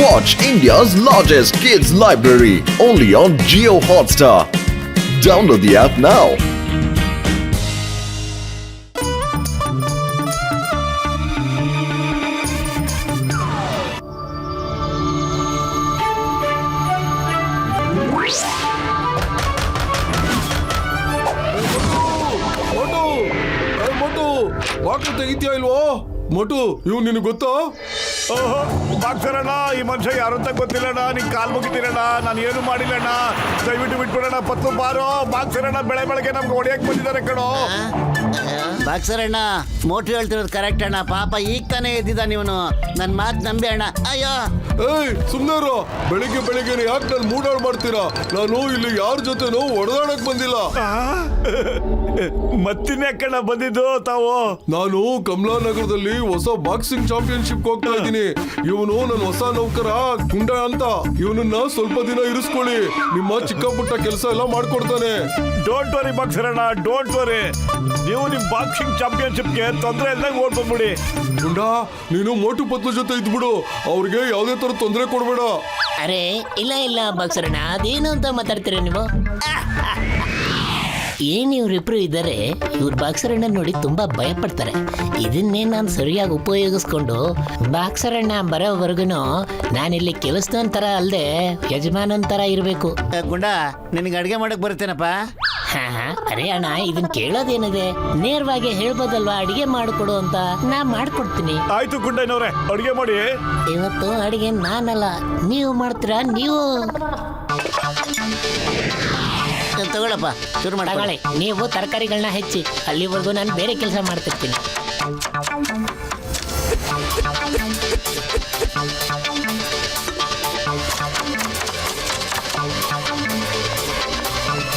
Watch India's largest kids library only on Jio Hotstar. Download the app now. ಬಾಕ್ಲು ತೆಗಿತೀಯ ಇಲ್ವೋ? ಮೊಟು, ಇವ್ ನಿನಗೆ ಗೊತ್ತಾ? ಬಾಕ್ಸರಣ್ಣ, ಈ ಮನುಷ್ಯ ಯಾರು ಅಂತ ಗೊತ್ತಿಲ್ಲಣ್ಣ. ನಿನ್ ಕಾಲ್ ಮುಗಿತೀರಣ್ಣ, ನಾನು ಏನು ಮಾಡಿಲ್ಲಣ್ಣ. ದಯವಿಟ್ಟು ಬಿಟ್ಬಿಡೋಣ. ಪತ್ತು ಬಾರೋ ಬಾಕ್ಸರಣ್ಣ, ಬೆಳಗ್ಗೆ ನಮ್ಗೆ ಹೊಡಿಯಕ್ ಬಂದಿದ್ದಾರೆ ಕಣೋ. ಬಾಕ್ಸರಣ್ಣ, ಮೋಟು ಹೇಳ್ತಿರೋದು ಕರೆಕ್ಟ್ ಅಣ್ಣ. ಪಾಪ ಈಗ ತಾನೇ ಎದ್ದಿದ್ದ. ನೀವನು ನನ್ನ ಮಾತು ನಂಬಿ ಅಣ್ಣ. ಅಯ್ಯೋ ಏಯ್ ಸುಮ್ನೆ ಬೆಳಿಗ್ಗೆ ಯಾಕೆ ನಾನು ಮೂಡಾಳ್ ಮಾಡ್ತೀರಾ? ನಾನು ಇಲ್ಲಿ ಯಾರ ಜೊತೆನೂ ಹೊಡೆದಾಡಕ್ ಬಂದಿಲ್ಲ. ಮತ್ತಿನ್ನೇ ಕಣ ಬಂದಿದ್ದು ತಾವು? ನಾನು ಕಮಲಾನಗರದಲ್ಲಿ ಹೊಸ ಬಾಕ್ಸಿಂಗ್ ಚಾಂಪಿಯನ್ಶಿಪ್ ಹೋಗ್ತಾ ಇದ್ದೀನಿ. ಇವನು ನನ್ನ ಹೊಸ ನೌಕರ ಗುಂಡ ಅಂತ. ಇವನನ್ನ ಸ್ವಲ್ಪ ದಿನ ಇರಿಸ್ಕೊಳ್ಳಿ. ನಿಮ್ಮ ಚಿಕ್ಕ ಪುಟ್ಟ ಕೆಲಸ ಎಲ್ಲ ಮಾಡ್ಕೊಡ್ತಾನೆ. ಡೋಂಟ್ ವರಿ ಬಾಕ್ಸರಣ್ಣ, ಡೋಂಟ್ ವರಿ. ನೀವು ನಿಮ್ ಬಾಕ್ಸಿಂಗ್ ಚಾಂಪಿಯನ್ಶಿಪ್ಗೆ ತೊಂದರೆ ಇಲ್ದಂಗೆ ಓಡ್ ಬಂದ್ಬಿಡಿ. ಗುಂಡ, ನೀನು ಮೋಟು ಪತ್ಲು ಜೊತೆ ಇದ್ಬಿಡು. ಅವ್ರಿಗೆ ಯಾವ್ದೇ ತರ ತೊಂದರೆ ಕೊಡ್ಬೇಡ. ಅರೆ ಇಲ್ಲ ಬಾಕ್ಸರಣ್ಣ, ಅದೇನು ಅಂತ ಮಾತಾಡ್ತೀರ ನೀವು? ಏನ್ ಇವ್ರಿಬ್ರು ಇದ್ದಾರೆ. ಇವ್ರ ಬಾಕ್ಸರಣ್ಣ ನೋಡಿ ತುಂಬಾ ಭಯ ಪಡ್ತಾರೆ. ಇದನ್ನೇ ನಾನು ಸರಿಯಾಗಿ ಉಪಯೋಗಿಸ್ಕೊಂಡು ಬಾಕ್ಸರಣ್ಣ ಬರೋವರೆಗೂ ನಾನಿಲ್ಲಿ ಕೆಲಸದವನ್ ತರ ಅಲ್ಲದೆ ಯಜಮಾನನ್ ತರ ಇರಬೇಕು. ಗುಂಡ, ನಿನಗೆ ಅಡುಗೆ ಮಾಡಕ್ ಬರುತ್ತೇನಪ್ಪ? ಅರೆ ಅಣ್ಣ, ಇದನ್ ಕೇಳೋದೇನಿದೆ? ನೇರವಾಗಿ ಹೇಳ್ಬೋದಲ್ವಾ ಅಡಿಗೆ ಮಾಡಿಕೊಡು ಅಂತ. ನಾ ಮಾಡ್ಕೊಡ್ತೀನಿ. ಆಯ್ತು ಗುಂಡಯ್ಯನವ್ರೆ, ಅಡುಗೆ ಮಾಡಿ. ಇವತ್ತು ಅಡಿಗೆ ನಾನಲ್ಲ, ನೀವು ಮಾಡ್ತೀರಾ. ನೀವು ತಗೊಳಪ್ಪ, ಶುರು ತಗೊಳ್ಳಿ. ನೀವು ತರಕಾರಿಗಳನ್ನ ಹೆಚ್ಚಿ. ಅಲ್ಲಿವರೆಗೂ ನಾನು ಬೇರೆ ಕೆಲಸ ಮಾಡ್ತಿರ್ತೀನಿ.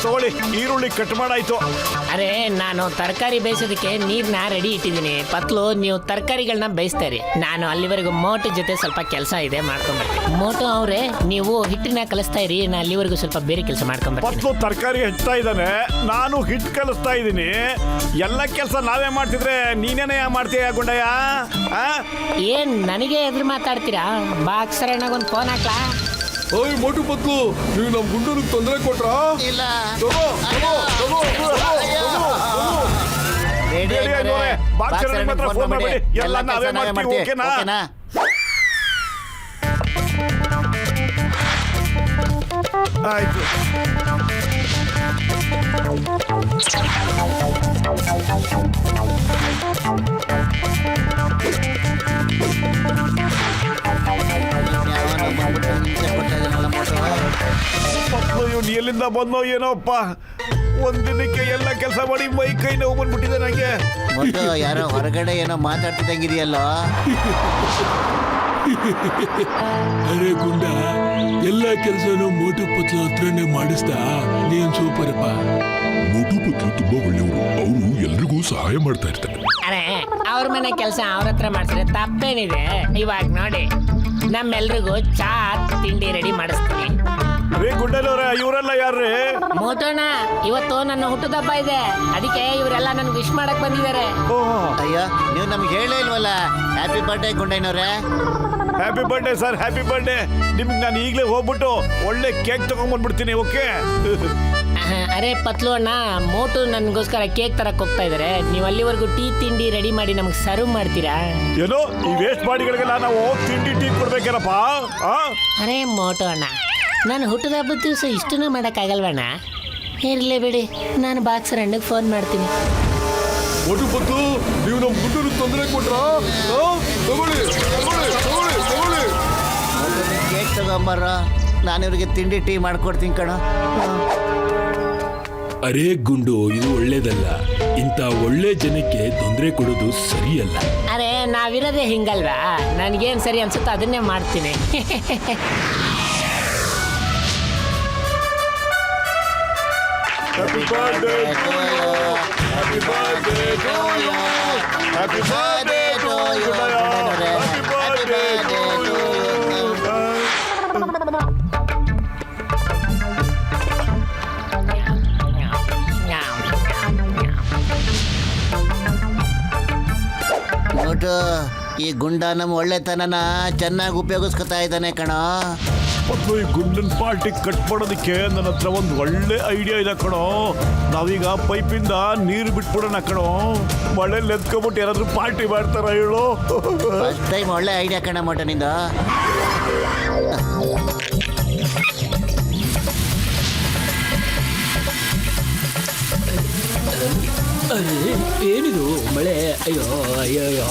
ತಗೊಳ್ಳಿ, ಈರುಳ್ಳಿ ಕಟ್ ಮಾಡಾಯ್ತು. ಅರೆ ನಾನು ತರಕಾರಿ ಬೇಯಿಸೋದಕ್ಕೆ ನೀರ್ನ ರೆಡಿ ಇಟ್ಟಿದ್ದೀನಿ. ಪತ್ಲು, ನೀವು ತರಕಾರಿಗಳನ್ನ ಬೇಯಿಸ್ತಾರೆ. ನಾನು ಅಲ್ಲಿವರೆಗೂ ಮೋಟು ಜೊತೆ ಸ್ವಲ್ಪ ಕೆಲಸ ಇದೆ, ಮಾಡ್ಕೊಂಡ್ಬರ್ತೀನಿ. ಮೋಟು ಅವರೇ, ನೀವು ಹಿಟ್ಟನ್ನ ಕಲಿಸ್ತಾ ಇರಿ, ನಾನು ಅಲ್ಲಿವರೆಗೂ ಸ್ವಲ್ಪ ಬೇರೆ ಕೆಲಸ ಮಾಡ್ಕೊಂಡ್ಬರ್ತೀನಿ. ಪತ್ಲು ತರಕಾರಿ ಹೆಚ್ಚ್ತಾ ಇದ್ದಾನೆ, ನಾನು ಹಿಟ್ಟು ಕಲಿಸ್ತಾ ಇದ್ದೀನಿ. ಎಲ್ಲ ಕೆಲಸ ನಾವೇ ಮಾಡ್ತಿದ್ರೆ ನೀನೇನೇ ಮಾಡ್ತೀಯ ಗುಂಡಯ್ಯ? ಏನ್ ನನಗೆ ಎದುರು ಮಾತಾಡ್ತೀರಾ? ಬಾಕ್ಸರಣ್ಣಗೊಂದು ಫೋನ್ ಹಾಕ್ಲಾ? ಓಯ್ ಮೋಟು ಪತ್ಲು, ನೀವು ನಮ್ ಗುಂಡನಿಗೆ ತೊಂದರೆ ಕೊಟ್ರಾ? ಇಲ್ಲ. ಫೋನ್ ಮಾಡಿ, ಎಲ್ಲ ನಾವೇ ಮಾಡ್ತೀವಿ. ಓಕೆನಾ? ಆಯ್ತು. ಇವನು ಎಲ್ಲಿಂದ ಬಂದೋ ಏನೋಪ್ಪ. ಒಂದಿನಕ್ಕೆ ಎಲ್ಲ ಕೆಲಸ ಮಾಡಿ ಮೈ ಕೈ ನೋವು ಬಂದ್ಬಿಟ್ಟಿದೆ ನಂಗೆ. ಮೊದಲು ಯಾರೋ ಹೊರಗಡೆ ಏನೋ ಮಾತಾಡ್ತಿದ್ದಂಗಿದೆಯಲ್ಲ. ಅರೆ ಗುಂಡ, ಎಲ್ಲ ಕೆಲಸನೂ ಮೋಟು ಪತ್ಲು ಹತ್ರನೇ ಮಾಡಿಸ್ತಾ. ನೀನ್ ಸೂಪರಪ್ಪ. ಮೋಟು ಪತ್ಲು ತುಂಬಾ ಒಳ್ಳೆಯವರು. ಅವರು ಎಲ್ರಿಗೂ ಸಹಾಯ ಮಾಡ್ತಾ ಇರ್ತಾರೆ. ಅರೆ ಅವ್ರ ಮನೆ ಕೆಲಸ ಅವ್ರ ಹತ್ರ ಮಾಡ್ಸಿದ್ರೆ ತಪ್ಪೇನಿದೆ? ಇವಾಗ ನೋಡಿ, ನಮ್ಮೆಲ್ರಿಗೂ ಚಾ ತಿಂಡಿ ರೆಡಿ ಮಾಡಿಸ್ತೀನಿ. ರೇ ಗುಂಡನವ್ರೆ, ಇವರೆಲ್ಲ ಯಾರ್ರೀ? ಮೋಟೋಣ, ಇವತ್ತು ನನ್ನ ಹುಟ್ಟುದಬ್ಬ ಇದೆ, ಅದಕ್ಕೆ ಇವರೆಲ್ಲ ನನ್ಗೆ ವಿಶ್ ಮಾಡಕ್ ಬಂದಿದ್ದಾರೆ. ಅಯ್ಯೋ, ನೀವು ನಮ್ಗೆ ಹೇಳೇ ಇಲ್ವಲ್ಲ. ಹ್ಯಾಪಿ ಬರ್ಡೇ ಗುಂಡಯ್ಯನವ್ರೆ. Happy birthday sir, happy birthday. ನಿಮ್ಗೆ ನಾನು ಈಗಲೇ ಹೋಗ್ಬಿಟ್ಟು ಒಳ್ಳೆ ಕೇಕ್ ತಗೊಂಡ್ಬಂದ್ಬಿಡ್ತೀನಿ. ಓಕೆ? ಅರೆ ಪತ್ಲು ಅಣ್ಣ, ಮೋಟು ನನ್ಗೋಸ್ಕರ ಕೇಕ್ ತರಕ್ ಹೋಗ್ತಾ ಇದಾರೆ. ನೀವು ಅಲ್ಲಿವರೆಗೂ ಟೀ ತಿಂಡಿ ರೆಡಿ ಮಾಡಿ ನಮ್ಗೆ ಸರ್ವ್ ಮಾಡ್ತೀರಾ? ಏನೋ ಈ ವೇಸ್ಟ್ ಬಾಡಿಗಳಿಗೆಲ್ಲ ನಾವು ತಿಂಡಿ ಟೀ ಕೊಡ್ಬೇಕೇನಪ್ಪ? ಅರೆ ಮೋಟು ಅಣ್ಣ, ನಾನು ಹುಟ್ಟದ ಹಬ್ಬದ ದಿವಸ ಇಷ್ಟನ್ನು ಮಾಡೋಕ್ಕಾಗಲ್ವಣ್ಣ? ಇರಲಿ ಬಿಡಿ, ನಾನು ಬಾಕ್ಸರ್ ಅಣ್ಣಗೆ ಫೋನ್ ಮಾಡ್ತೀನಿ. ಮೋಟು ಪತ್ಲು, ನೀವು ನಮ್ ಗುಂಡನಿಗೆ ತೊಂದರೆ ಕೊಟ್ರಾ? ತಗೊಳ್ಳಿ. ಕೇಕ್ ತಗೊಂಬಾರ, ನಾನು ಇವ್ರಿಗೆ ತಿಂಡಿ ಟೀ ಮಾಡ್ಕೊಡ್ತೀನಿ ಕಣ. ಅರೇ ಗುಂಡು, ಇದು ಒಳ್ಳೇದಲ್ಲ. ಇಂಥ ಒಳ್ಳೆ ಜನಕ್ಕೆ ತೊಂದರೆ ಕೊಡೋದು ಸರಿಯಲ್ಲ. ಅರೆ ನಾವಿರೋದೇ ಹಿಂಗಲ್ವಾ? ನನಗೇನು ಸರಿ ಅನ್ಸುತ್ತೋ ಅದನ್ನೇ ಮಾಡ್ತೀನಿ. Happy birthday to you. Happy birthday to you. Happy birthday to you. Happy birthday to you. ಮೋಟು, ಈ ಗುಂಡ ನಮ್ಮ ಒಳ್ಳೆತನನ ಚೆನ್ನಾಗಿ ಉಪಯೋಗಿಸ್ಕೊತಾ ಇದ್ದಾನೆ ಕಣೋ. ಮತ್ತು ಈ ಗುಂಡನ್ ಪಾರ್ಟಿ ಕಟ್ ಮಾಡೋದಕ್ಕೆ ನನ್ನ ಹತ್ರ ಒಂದು ಒಳ್ಳೆ ಐಡಿಯಾ ಇದೆ ಕಣೋ. ನಾವೀಗ ಪೈಪಿಂದ ನೀರು ಬಿಟ್ಬಿಡೋಣ ಕಣೋ. ಮಳೆಯಲ್ಲಿ ಎತ್ಕೊಬಿಟ್ಟು ಯಾರಾದ್ರೂ ಪಾರ್ಟಿ ಮಾಡ್ತಾರ ಹೇಳು? ಫಸ್ಟ್ ಟೈಮ್ ಒಳ್ಳೆ ಐಡಿಯಾ ಕಣ ಮೋಟ ನಿಂದು. ಏನಿದು ಮಳೆ? ಅಯ್ಯೋ ಅಯ್ಯೋ ಅಯ್ಯೋ.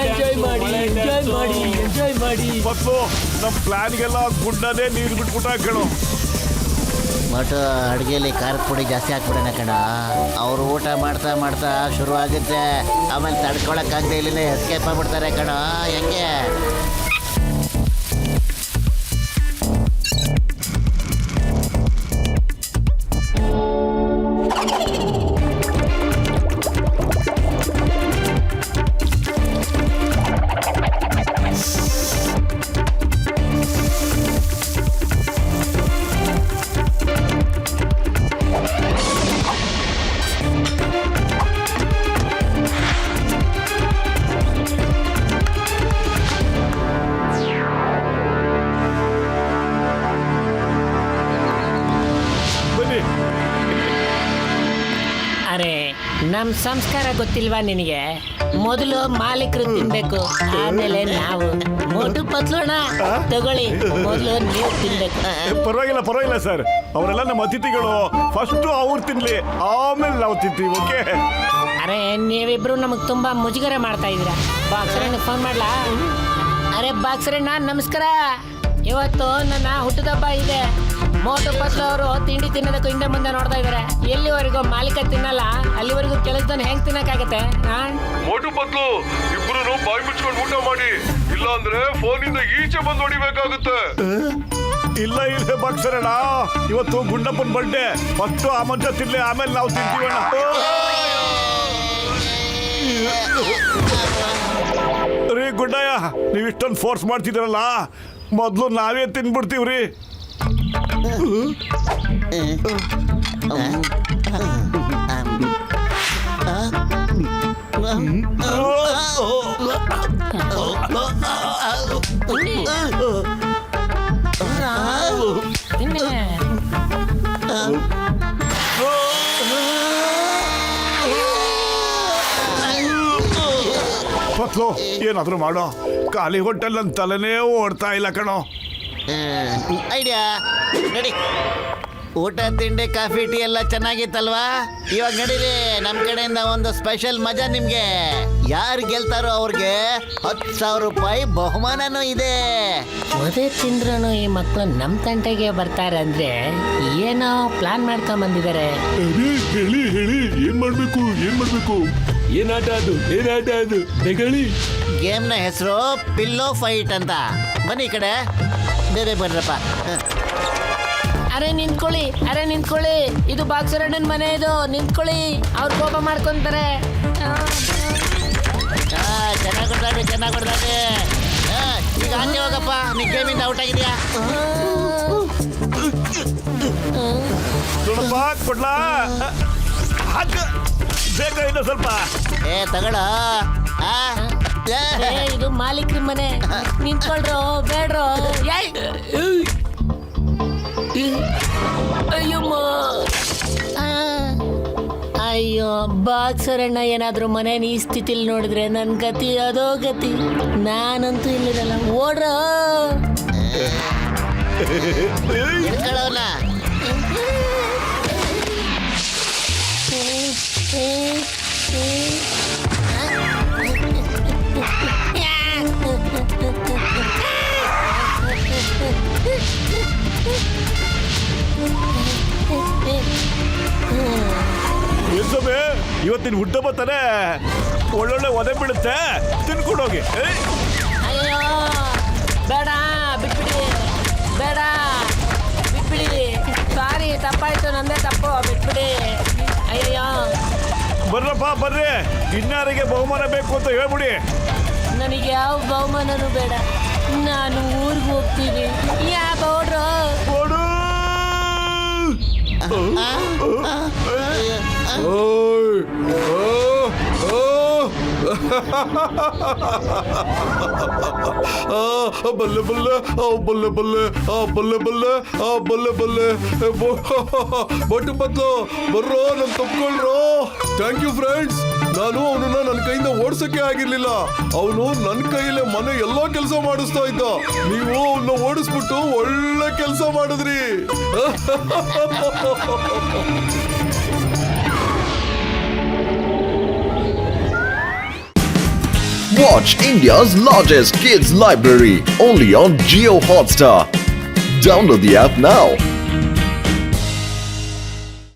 ಎಂಜಾಯ್ ಮಾಡಿ. ಮತ್ತು ನಮ್ಮ ಪ್ಲಾನ್ಗೆಲ್ಲ ಗುಂಡನೇ ನೀರು ಬಿಟ್ಬಿಟ್ಟ ಕಣೋ. ಮೋಟು ಅಡುಗೆಲಿ ಖಾರದ ಪುಡಿ ಜಾಸ್ತಿ ಹಾಕ್ಬಿಡೋಣ ಕಣ. ಅವ್ರು ಊಟ ಮಾಡ್ತಾ ಮಾಡ್ತಾ ಶುರು ಆಗುತ್ತೆ, ಆಮೇಲೆ ತಡ್ಕೊಳಕ್ಕಾಗದೆ ಇಲ್ಲಿಂದ ಎಸ್ಕೇಪ್ ಆಗ್ಬಿಡ್ತಾರೆ ಕಣ. ಹೆಂಗೆ? ಬನ್ನಿ. ಅರೆ ನಮ್ ಸಂಸ್ಕಾರ ಗೊತ್ತಿಲ್ವಾ ನಿನಗೆ? ಮೊದಲು ಮಾಲೀಕರು ತಿನ್ಬೇಕು, ಆಮೇಲೆ ನಾವು. ಮೋಟು ಪತ್ಲೋಣ ತಗೊಳ್ಳಿ, ಮೊದಲು ನೀವು ತಿನ್ಬೇಕು. ಪರವಾಗಿಲ್ಲ ಸರ್, ಅವರೆಲ್ಲ ನಮ್ಮ ಅತಿಥಿಗಳು. ಫಸ್ಟ್ ಅವ್ರು ತಿನ್ಲಿ, ಆಮೇಲೆ ನಾವು ತಿಂತೀವಿ. ಓಕೆ? ಅರೆ ನೀವಿಬ್ರು ನಮಗ್ ತುಂಬಾ ಮುಜುಗರ ಮಾಡ್ತಾ ಇದೀರಾ. ಬಾಕ್ಸರಣ್ಣ ಫೋನ್ ಮಾಡ್ಲಾ? ಅರೆ ಬಾಕ್ಸರಣ್ಣ ನಮಸ್ಕಾರ. ಇವತ್ತು ನನ್ನ ಹುಟ್ಟುದಬ್ಬ ಇದೆ. ಮೋಟು ಪತ್ಲು ಅವರು ತಿಂಡಿ ತಿನ್ನೋದಕ್ಕೂ ಹಿಂದೆ ಮುಂದೆ ನೋಡ್ತಾ ಇದಾರೆ. ಎಲ್ಲಿವರೆಗೂ ಮಾಲೀಕ ತಿನ್ನಲ್ಲ ಅಲ್ಲಿವರೆಗೂ ಕೆಲಸದನ್ನ ಹೆಂಗ್ ತಿನ್ನಕ್ಕಾಗತ್ತೆ? ಮೋಟು ಪತ್ಲು ಇಬ್ರು ಬಾಯಿ ಮುಚ್ಕೊಂಡು ಊಟ ಮಾಡಿ, ಇಲ್ಲ ಅಂದ್ರೆ ಫೋನಿಂದ ಈಚೆ ಬಂದು ಹೊಡಿಬೇಕಾಗುತ್ತೆ. ಇಲ್ಲ ಬಾಕ್ಸರಣ್ಣ, ಇವತ್ತು ಗುಂಡಪ್ಪನ ಬರ್ಡೇ. ಫಸ್ಟ್ ಆ ಮಂಚ ತಿನ್ಲಿ, ಆಮೇಲೆ ನಾವು ತಿಂತೀವಣ್ಣ. ರೀ ಗುಂಡಯ್ಯ, ನೀವು ಇಷ್ಟೊಂದು ಫೋರ್ಸ್ ಮಾಡ್ತಿದ್ರಲ್ಲ, ಮೊದಲು ನಾವೇ ತಿನ್ಬಿಡ್ತೀವ್ರಿ. ಪತ್ಲು ಏನಾದ್ರೂ ಮಾಡೋ, ಖಾಲಿ ಹೊಟ್ಟೆಲ್ ನನ್ನ ತಲೆನೇ ಓಡ್ತಾ ಇಲ್ಲ ಕಣೋ. ಐಡಿಯಾ ನಡಿ. ಊಟ ತಿಂಡಿ ಕಾಫಿ ಟೀ ಎಲ್ಲ ಚೆನ್ನಾಗಿತ್ತಲ್ವಾ? ಇವಾಗ ನಡೀರಿ, ನಮ್ಮ ಕಡೆಯಿಂದ ಒಂದು ಸ್ಪೆಷಲ್ ಮಜಾ ನಿಮ್ಗೆ. ಯಾರು ಗೆಲ್ತಾರೋ ಅವ್ರಿಗೆ 10,000 ರೂಪಾಯಿ ಬಹುಮಾನನೂ ಇದೆ. ಒದೆ ತಿಂದ್ರೂ ಈ ಮಕ್ಕಳು ನಮ್ ತಂಟೆಗೆ ಬರ್ತಾರೆ ಅಂದ್ರೆ ಏನೋ ಪ್ಲಾನ್ ಮಾಡ್ಕೊಂಡ್ ಬಂದಿದ್ದಾರೆ. ಹೇಳಿ ಏನ್ ಮಾಡ್ಬೇಕು? ಏನ್ ಆಟ ಅದು ನೆಗಳಿ? ಗೇಮ್ನ ಹೆಸರು ಪಿಲ್ಲೋ ಫೈಟ್ ಅಂತ. ಬನ್ನಿ ಈ ಕಡೆ, ಬೇರೆ ಬರ್ರಪ್ಪ. ಅರೆ ನಿಂತ್ಕೊಳ್ಳಿ, ಇದು ಬಾಕ್ಸರಣ್ಣನ ಮನೆ, ಇದು ನಿಂತ್ಕೊಳ್ಳಿ. ಅವ್ರು ಕೋಪ ಮಾಡ್ಕೊಂತಾರೆ. ಚೆನ್ನಾಗಿ ಕೊಡ್ತಾಡ್ರಿ. ಈಗ ಆಚೆ ಹೋಗಪ್ಪ, ನೀ ಗೇಮಿಂದ ಔಟ್ ಆಗಿದ್ಯಾ? ನೋಡಪ್ಪ, ಕೊಡ್ಲಾ? ಬೇಗ ಇನ್ನು ಸ್ವಲ್ಪ. ತಗೊಳ. ಇದು ಮಾಲೀಕ್ರ ಮನೆ, ನಿಂತ್ಕೊಳ್ರೋ ಬೇಡ್ರೋ. ಅಯ್ಯೋ ಬಾಕ್ಸರಣ್ಣ ಏನಾದ್ರು ಮನೇನ ಈ ಸ್ಥಿತಿಲಿ ನೋಡಿದ್ರೆ ನನ್ ಗತಿ ಅದೋ ಗತಿ. ನಾನಂತೂ ಇಲ್ಲಿರಲ್ಲ, ಓಡ್ರೋ. ಇಟ್ಕೊಳ್ಳೋಣ. ಎಲ್ಸಬೆ, ಇವತ್ತಿನ ಹುಡ್ಡ ಬರ್ತಾನೆ, ಒಳ್ಳೊಳ್ಳೆ ಒದೆ ಬೀಳುತ್ತೆ, ತಿನ್ಕೊಂಡೋಗಿ. ಅಯ್ಯೋ ಬೇಡ, ಬಿಟ್ಬಿಡಿ. ಸಾರಿ, ತಪ್ಪಾಯ್ತು, ನಂದೇ ತಪ್ಪು, ಬಿಟ್ಬಿಡಿ. ಅಯ್ಯೋ ಬರ್ರಪ್ಪ ಬರ್ರಿ, ಇನ್ನಾರಿಗೆ ಬಹುಮಾನ ಬೇಕು ಅಂತ ಹೇಳ್ಬಿಡಿ. ನನಗೆ ಯಾವ ಬಹುಮಾನನೂ ಬೇಡ. ನಾನು ಊರಿಗೆ ಹೋಗ್ತೀನಿ. ಯಾ ಗೌಡ್ರು? ಓಯ್! ಬಲ್ಲೆ ಬಲ್ಲೆ ಬಲ್ಲೆ ಬಲ್ಲೆ ಬಲ್ಲೆ ಬಲ್ಲೆ ಬಲ್ಲೆ ಬಲ್ಲೆ ಬಟ್ಟು ಪತ್ಲು ಬರ್ರೋ, ನನ್ ತಪ್ಕೊಳ್ರೋ. Thank you friends. ನಾನು ಅವನನ್ನ ನನ್ನ ಕೈಯಿಂದ ಓಡಿಸಕ್ಕೆ ಆಗಿರ್ಲಿಲ್ಲ. ಅವನು ನನ್ನ ಕೈಯಲ್ಲೇ ಮನೆ ಎಲ್ಲಾ ಕೆಲಸ ಮಾಡಿಸ್ತಾ ಇದ್ದ. ನೀವು ಅವನ್ನ ಓಡಿಸ್ಬಿಟ್ಟು ಒಳ್ಳೆ ಕೆಲಸ ಮಾಡಿದ್ರಿ. Watch India's largest kids library only on Geo Hotstar. Download the app now.